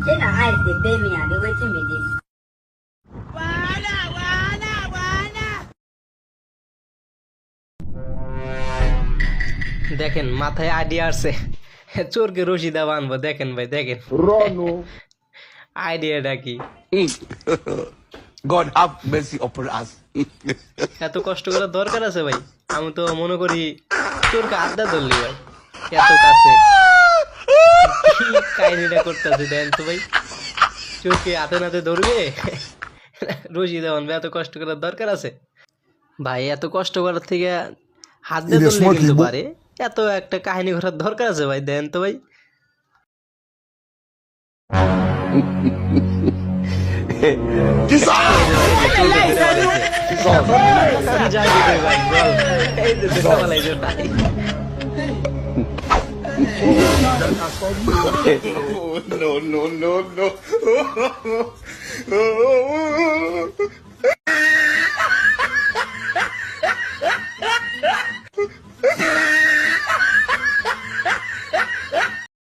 真的爱是北面啊，留个准备的。দেখেন মাথায় আইডিয়া আসছে চোরকে রশিদা বানবো দেখেন ভাই দেখেন আইডিয়াটা কি God have mercy upon us. এত কষ্ট করার দরকার আছে ভাই আমি তো মনে করি চোরকে আড্ডা ধরলি ভাই এত কাছে কি কাহিনীটা করতেছে দেন তো ভাই চোরকে হাতে নাতে ধরবে রশিদা বানবে এত কষ্ট করার দরকার আছে ভাই এত কষ্ট করার থেকে হাত দিয়ে ধরলে কিন্তু পারে এত একটা কাহিনী করার দরকার আছে ভাই দেন তো ভাই No, no, no, no.